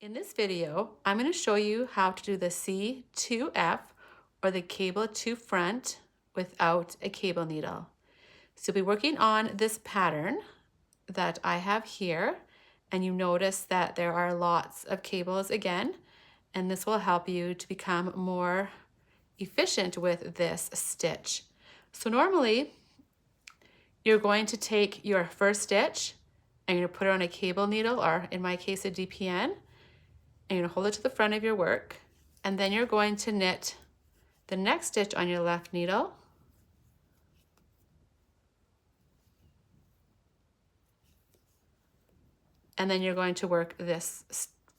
In this video, I'm going to show you how to do the C2F or the cable to front without a cable needle. So you'll be working on this pattern that I have here, and you notice that there are lots of cables again, and this will help you to become more efficient with this stitch. So normally you're going to take your first stitch and you're going to put it on a cable needle, or in my case a DPN, and you're going to hold it to the front of your work, and then you're going to knit the next stitch on your left needle, and then you're going to work this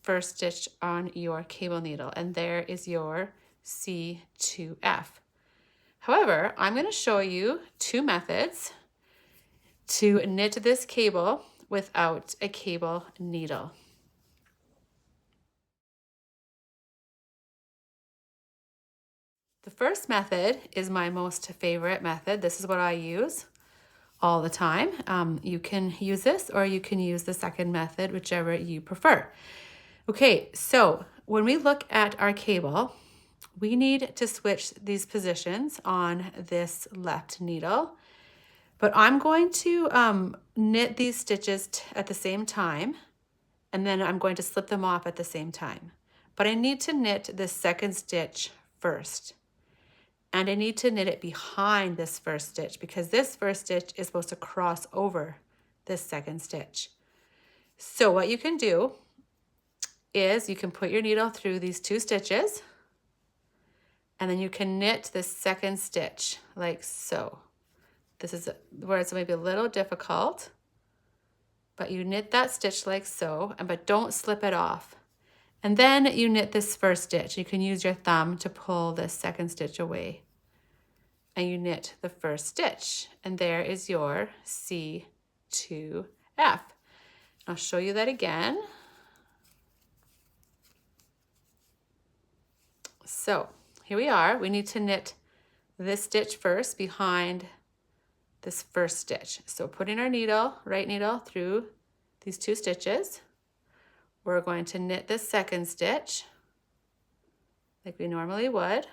first stitch on your cable needle, and there is your C2F. However, I'm going to show you two methods to knit this cable without a cable needle. The first method is my most favorite method. This is what I use all the time. You can use this or you can use the second method, whichever you prefer. Okay, so when we look at our cable, we need to switch these positions on this left needle, but I'm going to knit these stitches at the same time, and then I'm going to slip them off at the same time. But I need to knit this second stitch first. And I need to knit it behind this first stitch because this first stitch is supposed to cross over this second stitch. So what you can do is you can put your needle through these two stitches, and then you can knit this second stitch like so. This is where it's maybe a little difficult, but you knit that stitch like so, but don't slip it off. And then you knit this first stitch. You can use your thumb to pull this second stitch away. And you knit the first stitch. And there is your C2F. I'll show you that again. So here we are. We need to knit this stitch first behind this first stitch. So putting our needle, right needle, through these two stitches. We're going to knit this second stitch like we normally would.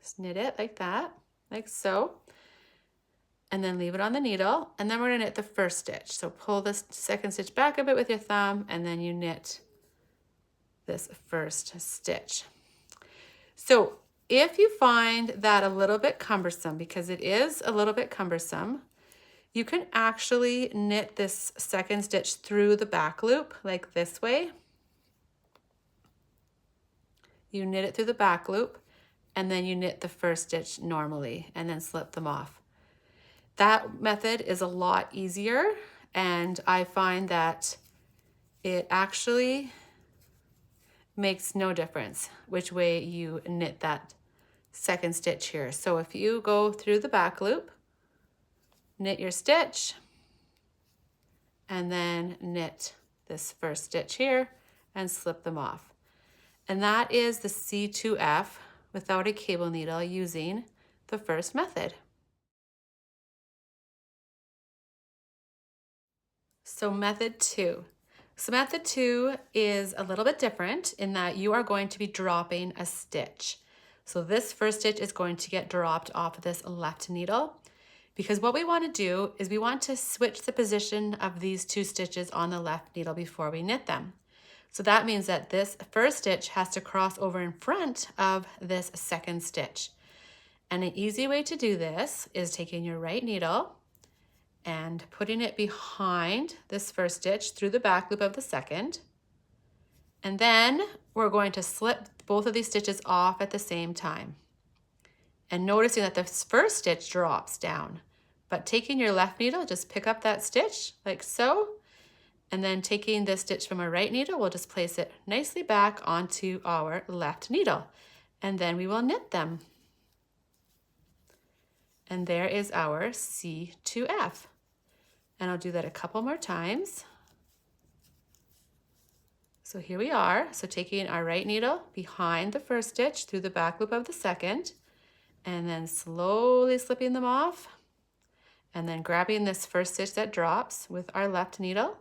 Just knit it like that, like so, and then leave it on the needle, and then we're going to knit the first stitch. So pull this second stitch back a bit with your thumb, and then you knit this first stitch. So if you find that a little bit cumbersome, because it is a little bit cumbersome, you can actually knit this second stitch through the back loop like this way. You knit it through the back loop, and then you knit the first stitch normally and then slip them off. That method is a lot easier, and I find that it actually makes no difference which way you knit that second stitch here. So if you go through the back loop, knit your stitch, and then knit this first stitch here and slip them off. And that is the C2F without a cable needle using the first method. So method two. So method two is a little bit different in that you are going to be dropping a stitch. So this first stitch is going to get dropped off of this left needle, because what we want to do is we want to switch the position of these two stitches on the left needle before we knit them. So that means that this first stitch has to cross over in front of this second stitch. And an easy way to do this is taking your right needle and putting it behind this first stitch through the back loop of the second. And then we're going to slip both of these stitches off at the same time. And noticing that the first stitch drops down, but taking your left needle, just pick up that stitch like so, and then taking this stitch from our right needle, we'll just place it nicely back onto our left needle, and then we will knit them. And there is our C2F. And I'll do that a couple more times. So here we are. So taking our right needle behind the first stitch through the back loop of the second, and then slowly slipping them off, and then grabbing this first stitch that drops with our left needle,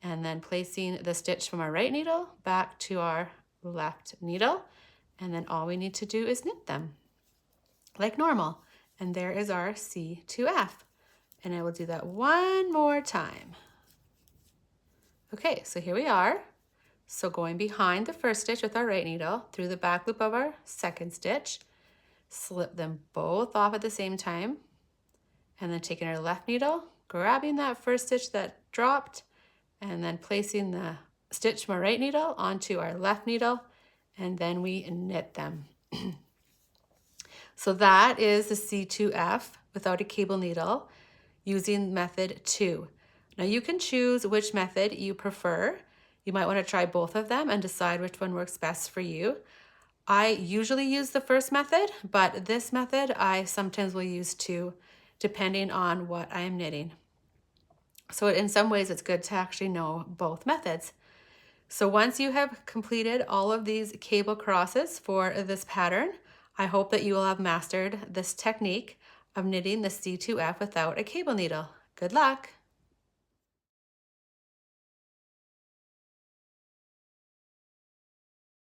and then placing the stitch from our right needle back to our left needle. And then all we need to do is knit them like normal. And there is our C2F. And I will do that one more time. Okay, so here we are. So going behind the first stitch with our right needle through the back loop of our second stitch, slip them both off at the same time, and then taking our left needle, grabbing that first stitch that dropped, and then placing the stitch from our right needle onto our left needle, and then we knit them. So that is the C2F without a cable needle using method 2. Now you can choose which method you prefer. You might want to try both of them and decide which one works best for you. I usually use the first method, but this method I sometimes will use too, depending on what I am knitting. So in some ways it's good to actually know both methods. So once you have completed all of these cable crosses for this pattern, I hope that you will have mastered this technique of knitting the C2F without a cable needle. Good luck!